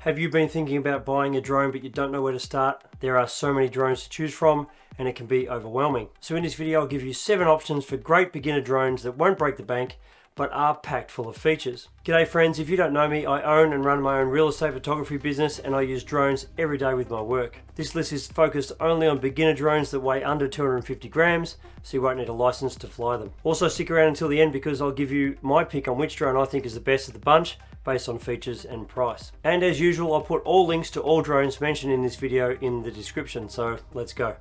Have you been thinking about buying a drone but you don't know where to start? There are so many drones to choose from and it can be overwhelming. So in this video I'll give you 7 options for great beginner drones that won't break the bank but are packed full of features. G'day friends, if you don't know me, I own and run my own real estate photography business and I use drones every day with my work. This list is focused only on beginner drones that weigh under 250 grams, so you won't need a license to fly them. Also stick around until the end because I'll give you my pick on which drone I think is the best of the bunch based on features and price. And as usual, I'll put all links to all drones mentioned in this video in the description, so let's go.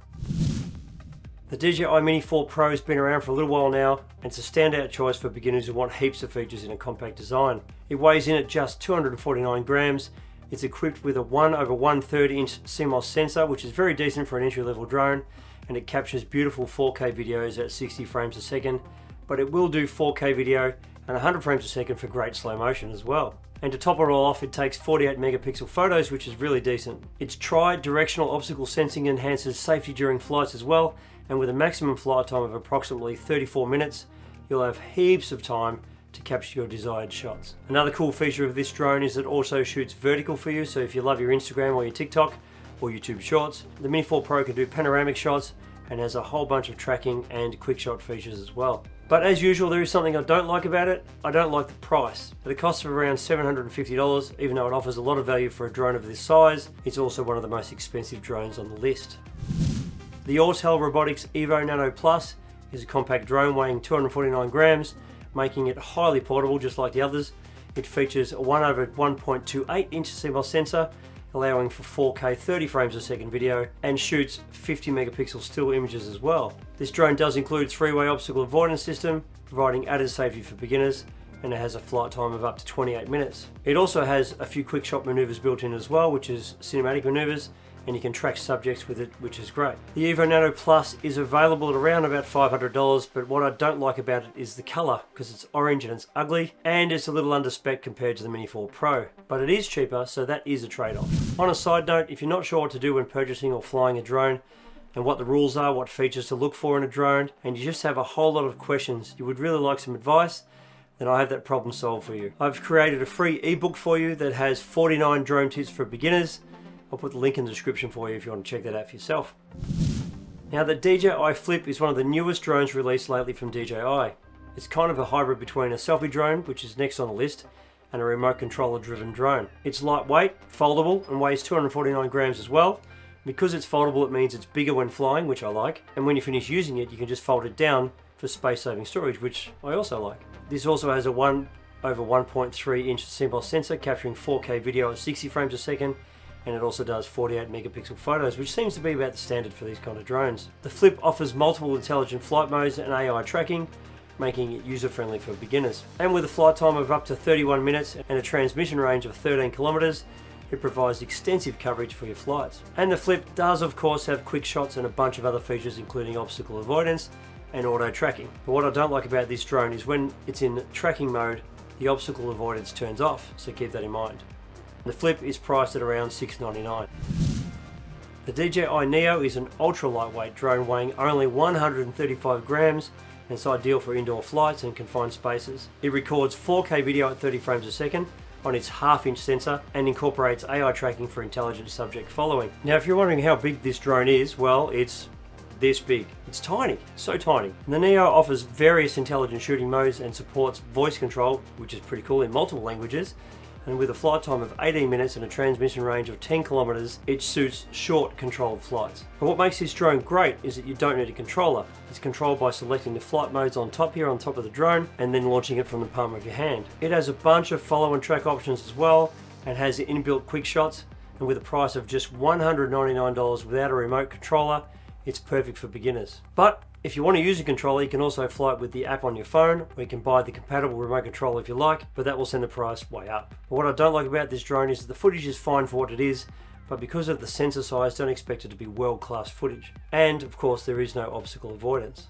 The DJI Mini 4 Pro has been around for a little while now, and it's a standout choice for beginners who want heaps of features in a compact design. It weighs in at just 249 grams. It's equipped with a 1/130 inch CMOS sensor, which is very decent for an entry-level drone, and it captures beautiful 4K videos at 60 frames a second, but it will do 4K video and 100 frames a second for great slow motion as well. And to top it all off, it takes 48 megapixel photos, which is really decent. Its tri-directional obstacle sensing enhances safety during flights as well, and with a maximum flight time of approximately 34 minutes, you'll have heaps of time to capture your desired shots. Another cool feature of this drone is it also shoots vertical for you, so if you love your Instagram or your TikTok or YouTube Shorts, the Mini 4 Pro can do panoramic shots and has a whole bunch of tracking and quick shot features as well. But as usual, there is something I don't like about it. I don't like the price. At a cost of around $750, even though it offers a lot of value for a drone of this size, it's also one of the most expensive drones on the list. The Autel Evo Nano Plus is a compact drone weighing 249 grams, making it highly portable just like the others. It features a 1/1.28 inch CMOS sensor, allowing for 4K 30 frames a second video, and shoots 50 megapixel still images as well. This drone does include 3-way obstacle avoidance system, providing added safety for beginners, and it has a flight time of up to 28 minutes. It also has a few quick shot maneuvers built in as well, which is cinematic maneuvers, and you can track subjects with it, which is great. The Evo Nano Plus is available at around about $500, but what I don't like about it is the color, because it's orange and it's ugly, and it's a little under spec compared to the Mini 4 Pro. But it is cheaper, so that is a trade-off. On a side note, if you're not sure what to do when purchasing or flying a drone, and what the rules are, what features to look for in a drone, and you just have a whole lot of questions, you would really like some advice, then I have that problem solved for you. I've created a free ebook for you that has 49 drone tips for beginners. I'll put the link in the description for you if you want to check that out for yourself. Now, the DJI Flip is one of the newest drones released lately from DJI. It's kind of a hybrid between a selfie drone, which is next on the list, and a remote controller driven drone. It's lightweight, foldable, and weighs 249 grams as well. Because it's foldable, it means it's bigger when flying, which I like, and when you finish using it, you can just fold it down for space-saving storage, which I also like. This also has a 1/1.3 inch CMOS sensor capturing 4K video at 60 frames a second, and it also does 48 megapixel photos, which seems to be about the standard for these kind of drones. The Flip offers multiple intelligent flight modes and AI tracking, making it user-friendly for beginners. And with a flight time of up to 31 minutes and a transmission range of 13 kilometers, it provides extensive coverage for your flights. And the Flip does of course have quick shots and a bunch of other features including obstacle avoidance and auto tracking. But what I don't like about this drone is when it's in tracking mode, the obstacle avoidance turns off, so keep that in mind. The Flip is priced at around $699. The DJI Neo is an ultra lightweight drone weighing only 135 grams and it's ideal for indoor flights and confined spaces. It records 4K video at 30 frames a second on its half-inch sensor and incorporates AI tracking for intelligent subject following. Now, if you're wondering how big this drone is, well, it's this big. It's tiny, so tiny. And the Neo offers various intelligent shooting modes and supports voice control, which is pretty cool, in multiple languages. And with a flight time of 18 minutes and a transmission range of 10 kilometers, it suits short controlled flights. And what makes this drone great is that you don't need a controller. It's controlled by selecting the flight modes on top here on top of the drone and then launching it from the palm of your hand. It has a bunch of follow and track options as well and has inbuilt quick shots, and with a price of just $199 without a remote controller, it's perfect for beginners. But if you want to use a controller, you can also fly it with the app on your phone, or you can buy the compatible remote controller if you like, but that will send the price way up. But what I don't like about this drone is that the footage is fine for what it is, but because of the sensor size, don't expect it to be world-class footage. And of course, there is no obstacle avoidance.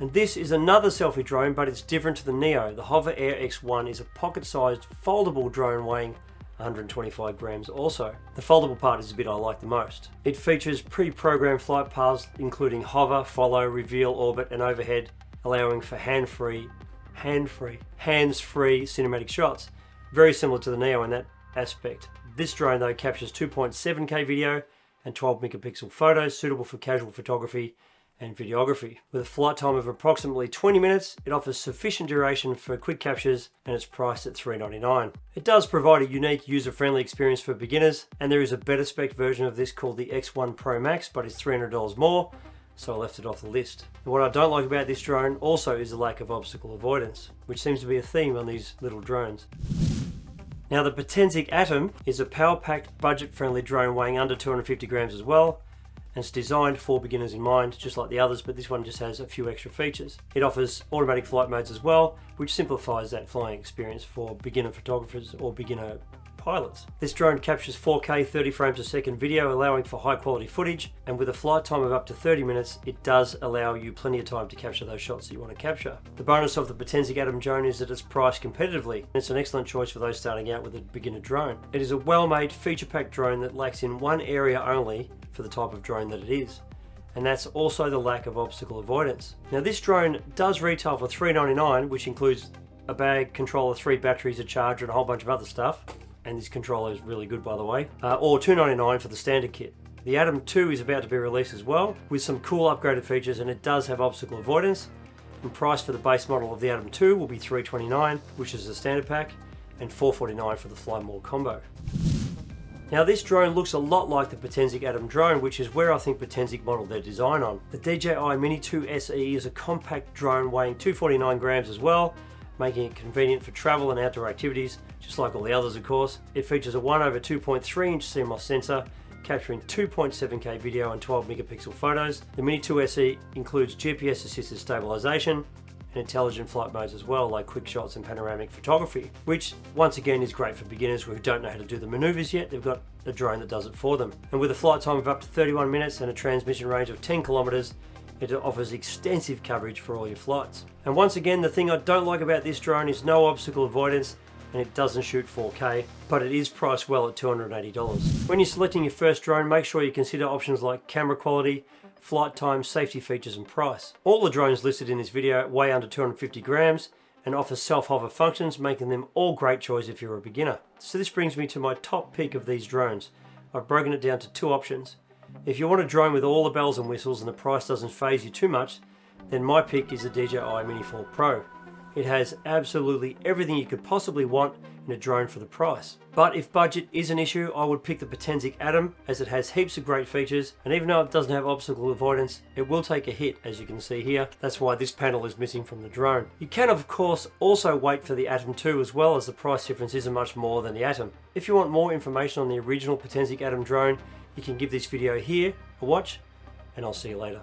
And this is another selfie drone, but it's different to the Neo. The Hover Air X1 is a pocket-sized foldable drone weighing 125 grams also. The foldable part is the bit I like the most. It features pre-programmed flight paths including hover, follow, reveal, orbit and overhead, allowing for hands-free cinematic shots. Very similar to the Neo in that aspect. This drone though captures 2.7K video and 12 megapixel photos, suitable for casual photography and videography. With a flight time of approximately 20 minutes, it offers sufficient duration for quick captures and it's priced at $399. It does provide a unique user-friendly experience for beginners, and there is a better spec version of this called the X1 Pro Max, but it's $300 more, so I left it off the list. And what I don't like about this drone also is the lack of obstacle avoidance, which seems to be a theme on these little drones. Now the Potensic Atom is a power-packed, budget-friendly drone weighing under 250 grams as well, and it's designed for beginners in mind, just like the others, but this one just has a few extra features. It offers automatic flight modes as well, which simplifies that flying experience for beginner photographers or beginner pilots. This drone captures 4K 30 frames a second video, allowing for high quality footage, and with a flight time of up to 30 minutes, it does allow you plenty of time to capture those shots that you want to capture. The bonus of the Potensic Atom drone is that it's priced competitively. It's an excellent choice for those starting out with a beginner drone. It is a well-made, feature-packed drone that lacks in one area only for the type of drone that it is, and that's also the lack of obstacle avoidance. Now this drone does retail for $399, which includes a bag, controller, 3 batteries, a charger, and a whole bunch of other stuff. And this controller is really good, by the way, or $299 for the standard kit. The Atom 2 is about to be released as well, with some cool upgraded features, and it does have obstacle avoidance. And price for the base model of the Atom 2 will be $329, which is the standard pack, and $449 for the Fly More combo. Now this drone looks a lot like the Potensic Atom drone, which is where I think Potensic modeled their design on. The DJI Mini 2 SE is a compact drone weighing 249 grams as well, making it convenient for travel and outdoor activities, just like all the others of course. It features a 1/2.3 inch CMOS sensor, capturing 2.7K video and 12 megapixel photos. The Mini 2 SE includes GPS assisted stabilization and intelligent flight modes as well, like quick shots and panoramic photography, which once again is great for beginners who don't know how to do the maneuvers yet. They've got a drone that does it for them. And with a flight time of up to 31 minutes and a transmission range of 10 kilometers, it offers extensive coverage for all your flights. And once again, the thing I don't like about this drone is no obstacle avoidance, and it doesn't shoot 4K, but it is priced well at $280. When you're selecting your first drone, make sure you consider options like camera quality, flight time, safety features, and price. All the drones listed in this video weigh under 250 grams and offer self-hover functions, making them all great choice if you're a beginner. So this brings me to my top pick of these drones. I've broken it down to 2 options. If you want a drone with all the bells and whistles and the price doesn't faze you too much, then my pick is the DJI Mini 4 Pro. It has absolutely everything you could possibly want in a drone for the price. But if budget is an issue, I would pick the Potensic Atom, as it has heaps of great features, and even though it doesn't have obstacle avoidance, it will take a hit, as you can see here. That's why this panel is missing from the drone. You can of course also wait for the Atom 2 as well, as the price difference isn't much more than the Atom. If you want more information on the original Potensic Atom drone, you can give this video here a watch, and I'll see you later.